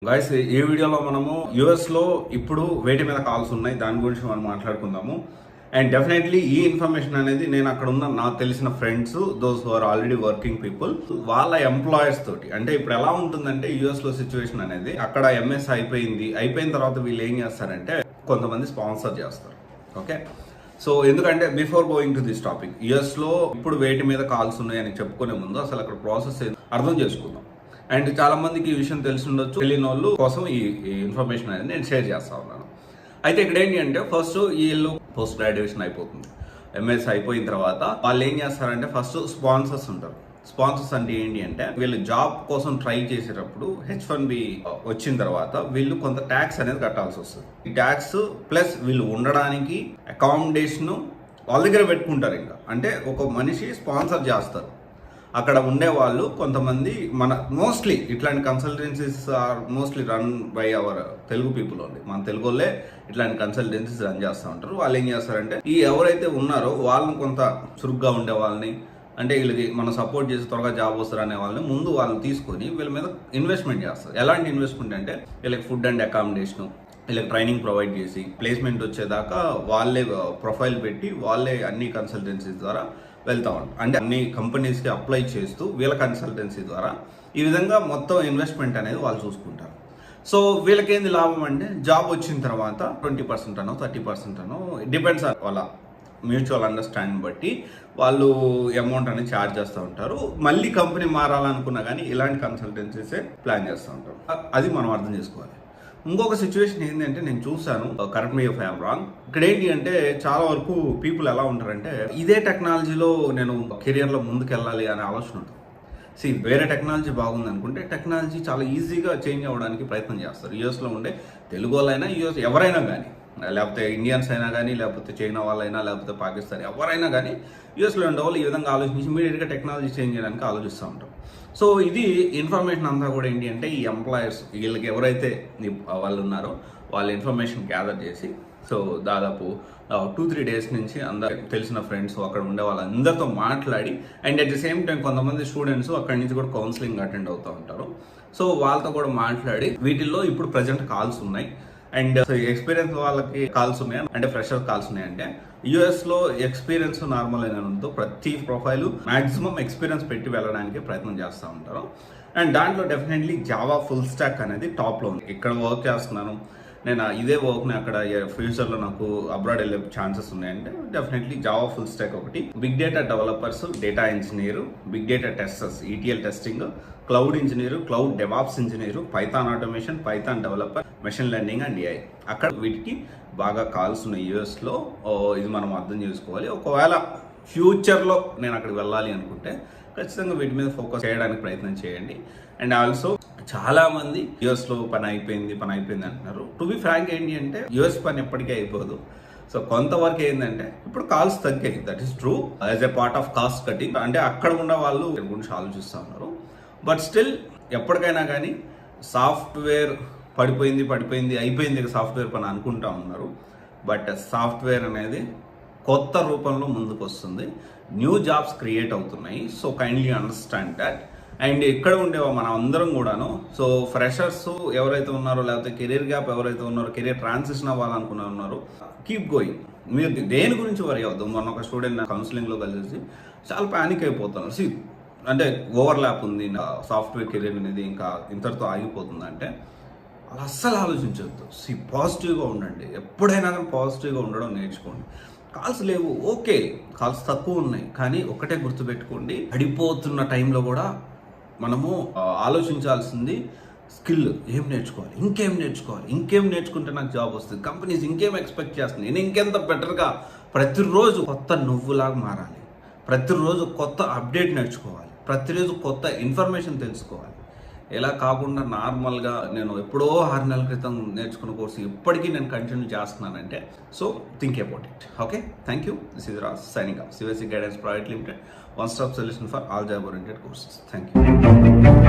Guys ఈ వీడియోలో మనము యుఎస్ లో ఇప్పుడు వేటి మీద కాల్స్ ఉన్నాయి దాని గురించి మనం మాట్లాడుకుందాము. అండ్ డెఫినెట్లీ ఈ ఇన్ఫర్మేషన్ అనేది నేను అక్కడ ఉన్న నాకు తెలిసిన friends those who are already working people వాళ్ళ ఎంప్లాయర్స్ తోటి, అంటే ఇప్పుడు ఎలా ఉంటుందంటే యుఎస్ లో సిచ్యువేషన్ అనేది అక్కడ ఎంఎస్ అయిపోయిన తర్వాత వీళ్ళు ఏం చేస్తారంటే కొంతమంది స్పాన్సర్ చేస్తారు. ఓకే, సో ఎందుకంటే before going to this topic, US లో ఇప్పుడు వేటి మీద కాల్స్ ఉన్నాయని చెప్పుకునే ముందు అసలు అక్కడ ప్రాసెస్ అర్థం చేసుకుందాం. అండ్ చాలా మందికి ఈ విషయం తెలిసి ఉండొచ్చు, తెలియని వాళ్ళు కోసం ఈ ఇన్ఫర్మేషన్ అనేది నేను షేర్ చేస్తా ఉన్నాను. అయితే ఇక్కడ ఏంటి అంటే ఫస్ట్ వీళ్ళు పోస్ట్ గ్రాడ్యుయేషన్ అయిపోతుంది, ఎంఎస్ అయిపోయిన తర్వాత వాళ్ళు ఏం చేస్తారంటే ఫస్ట్ స్పాన్సర్స్ ఉంటారు. స్పాన్సర్స్ అంటే ఏంటి అంటే వీళ్ళు జాబ్ కోసం ట్రై చేసేటప్పుడు H1B వచ్చిన తర్వాత వీళ్ళు కొంత ట్యాక్స్ అనేది కట్టాల్సి వస్తుంది. ఈ ట్యాక్స్ ప్లస్ వీళ్ళు ఉండడానికి అకామిడేషన్ వాళ్ళ దగ్గర పెట్టుకుంటారు. ఇంకా అంటే ఒక మనిషి స్పాన్సర్ చేస్తారు. అక్కడ ఉండే వాళ్ళు కొంతమంది మన మోస్ట్లీ ఇట్లాంటి consultancies are mostly run by our Telugu people only. మన తెలుగు వాళ్ళే ఇట్లాంటి కన్సల్టెన్సీస్ రన్ చేస్తూ ఉంటారు. వాళ్ళు ఏం చేస్తారంటే ఈ ఎవరైతే ఉన్నారో వాళ్ళని కొంత చురుగ్గా ఉండే వాళ్ళని, అంటే వీళ్ళకి మనం సపోర్ట్ చేసి త్వరగా జాబ్ వస్తారు అనే వాళ్ళని ముందు వాళ్ళు తీసుకొని వీళ్ళ మీద ఇన్వెస్ట్మెంట్ చేస్తారు. ఎలాంటి ఇన్వెస్ట్మెంట్ అంటే వీళ్ళకి ఫుడ్ అండ్ అకామిడేషన్, వీళ్ళకి ట్రైనింగ్ ప్రొవైడ్ చేసి ప్లేస్మెంట్ వచ్చేదాకా వాళ్ళే ప్రొఫైల్ పెట్టి వాళ్ళే అన్ని కన్సల్టెన్సీస్ ద్వారా వెళ్తా ఉంటారు. అంటే అన్ని కంపెనీస్కి అప్లై చేస్తూ వీళ్ళ కన్సల్టెన్సీ ద్వారా ఈ విధంగా మొత్తం ఇన్వెస్ట్మెంట్ అనేది వాళ్ళు చూసుకుంటారు. సో వీళ్ళకేంది లాభం అంటే జాబ్ వచ్చిన తర్వాత 20% అనో 30% అనో డిపెండ్స్ వాళ్ళ మ్యూచువల్ అండర్స్టాండింగ్ బట్టి వాళ్ళు అమౌంట్ అనేది ఛార్జ్ చేస్తూ ఉంటారు. మళ్ళీ కంపెనీ మారాలనుకున్నా కానీ ఇలాంటి కన్సల్టెన్సీసే ప్లాన్ చేస్తూ ఉంటారు. అది మనం అర్థం చేసుకోవాలి. ఇంకొక సిచ్యువేషన్ ఏంటంటే నేను చూసాను, correct me if I am wrong, ఇక్కడ ఏంటి అంటే చాలా వరకు పీపుల్ ఎలా ఉంటారంటే ఇదే టెక్నాలజీలో నేను కెరియర్లో ముందుకు వెళ్ళాలి అనే ఆలోచన ఉంటుంది. వేరే టెక్నాలజీ బాగుంది అనుకుంటే టెక్నాలజీ చాలా ఈజీగా చేంజ్ అవ్వడానికి ప్రయత్నం చేస్తారు. యూఎస్లో ఉండే తెలుగు వాళ్ళైనా యూఎస్ ఎవరైనా కానీ, లేకపోతే ఇండియన్స్ అయినా కానీ, లేకపోతే చైనా వాళ్ళైనా, లేకపోతే పాకిస్తాన్ ఎవరైనా కానీ యూఎస్లో ఉండే వాళ్ళు ఈ విధంగా ఆలోచించి ఇమీడియట్గా టెక్నాలజీ చేంజ్ చేయడానికి ఆలోచిస్తూ ఉంటారు. సో ఇది ఇన్ఫర్మేషన్ అంతా కూడా ఏంటి అంటే ఈ ఎంప్లాయర్స్ వీళ్ళకి ఎవరైతే వాళ్ళు ఉన్నారో వాళ్ళ ఇన్ఫర్మేషన్ గ్యాదర్ చేసి, సో దాదాపు 2-3 డేస్ నుంచి అందరు తెలిసిన ఫ్రెండ్స్ అక్కడ ఉండే వాళ్ళందరితో మాట్లాడి, and at the same time కొంతమంది స్టూడెంట్స్ అక్కడి నుంచి కూడా కౌన్సిలింగ్ అటెండ్ అవుతూ ఉంటారు. సో వాళ్ళతో కూడా మాట్లాడి వీటిల్లో ఇప్పుడు ప్రజెంట్ కాల్స్ ఉన్నాయి. అండ్ ఎక్స్పీరియన్స్ వాళ్ళకి కాల్స్ ఉన్నాయి, అంటే ఫ్రెషర్ కాల్స్ ఉన్నాయంటే యుఎస్ లో ఎక్స్పీరియన్స్ నార్మల్ అయినందుకు ప్రతి ప్రొఫైల్ మాక్సిమం ఎక్స్పీరియన్స్ పెట్టి వెళ్ళడానికి ప్రయత్నం చేస్తూ ఉంటారు. అండ్ దాంట్లో డెఫినెట్లీ జావా ఫుల్ స్టాక్ అనేది టాప్లో ఉంది. ఇక్కడ వర్క్ చేస్తున్నాను నేను, ఇదే వర్క్ని అక్కడ ఫ్యూచర్లో నాకు అబ్రాడ్ వెళ్ళే ఛాన్సెస్ ఉన్నాయంటే డెఫినెట్లీ జావా ఫుల్ స్టాక్ ఒకటి, big data developers, data engineer, big data testers, ETL testing, cloud engineer, cloud DevOps engineer, Python automation, Python developer, machine learning and AI. అక్కడ వీటికి బాగా కాల్స్ ఉన్నాయి యూఎస్లో. ఇది మనం అర్థం చేసుకోవాలి. ఒకవేళ ఫ్యూచర్లో నేను అక్కడికి వెళ్ళాలి అనుకుంటే ఖచ్చితంగా వీటి మీద ఫోకస్ చేయడానికి ప్రయత్నం చేయండి. అండ్ ఆల్సో చాలా మంది యుఎస్లో పని అయిపోయింది అంటున్నారు. టు బి ఫ్రాంక్ ఏంటి అంటే యుఎస్ పని ఎప్పటికీ అయిపోదు. సో కొంతవరకు ఏంటంటే ఇప్పుడు కాల్స్ తగ్గాయి, that is true, as a part of cost cutting. అంటే అక్కడ ఉన్న వాళ్ళు దీని గురించి ఆలోచిస్తూ ఉన్నారు. బట్ స్టిల్ ఎప్పటికైనా కానీ సాఫ్ట్వేర్ అయిపోయింది సాఫ్ట్వేర్ పని అనుకుంటా ఉన్నారు. బట్ సాఫ్ట్వేర్ అనేది కొత్త రూపంలో ముందుకు వస్తుంది, న్యూ జాబ్స్ క్రియేట్ అవుతున్నాయి. So kindly understand that. And ఇక్కడ ఉండేవా మనం అందరం కూడాను, సో ఫ్రెషర్స్ ఎవరైతే ఉన్నారో, లేకపోతే కెరీర్ గ్యాప్ ఎవరైతే ఉన్నారో, కెరీర్ ట్రాన్సిషన్ అవ్వాలనుకునే ఉన్నారో, కీప్ గోయింగ్. మీరు దేని గురించి వరి అవుతాం. మొన్న ఒక స్టూడెంట్ కౌన్సిలింగ్లో కలిసి చాలా ప్యానిక్ అయిపోతున్నారు. అంటే ఓవర్లాప్ ఉంది సాఫ్ట్వేర్ కెరీర్ అనేది, ఇంకా ఇంతటితో ఆగిపోతుంది అంటే అలా అస్సలు ఆలోచించవద్దు. పాజిటివ్గా ఉండండి. ఎప్పుడైనా కానీ పాజిటివ్గా ఉండడం నేర్చుకోండి. కాల్స్ లేవు, ఓకే, కాల్స్ తక్కువ ఉన్నాయి, కానీ ఒకటే గుర్తుపెట్టుకోండి, పడిపోతున్న టైంలో కూడా మనము ఆలోచించాల్సింది స్కిల్. ఏం నేర్చుకోవాలి, ఇంకేం నేర్చుకుంటే నాకు జాబ్ వస్తుంది, కంపెనీస్ ఇంకేం ఎక్స్పెక్ట్ చేస్తుంది, నేను ఇంకెంత బెటర్గా ప్రతిరోజు కొత్త నువ్వులాగా మారాలి, ప్రతిరోజు కొత్త అప్డేట్ నేర్చుకోవాలి, ప్రతిరోజు కొత్త ఇన్ఫర్మేషన్ తెలుసుకోవాలి. ఎలా కాకుండా నార్మల్గా నేను ఎప్పుడో 6 నెలల క్రితం నేర్చుకున్న కోర్సు ఇప్పటికీ నేను కంటిన్యూ చేస్తున్నానంటే so think about it. Okay, thank you. This is Raj signing off CVC guidance private limited, one stop solution for all job oriented courses. Thank you.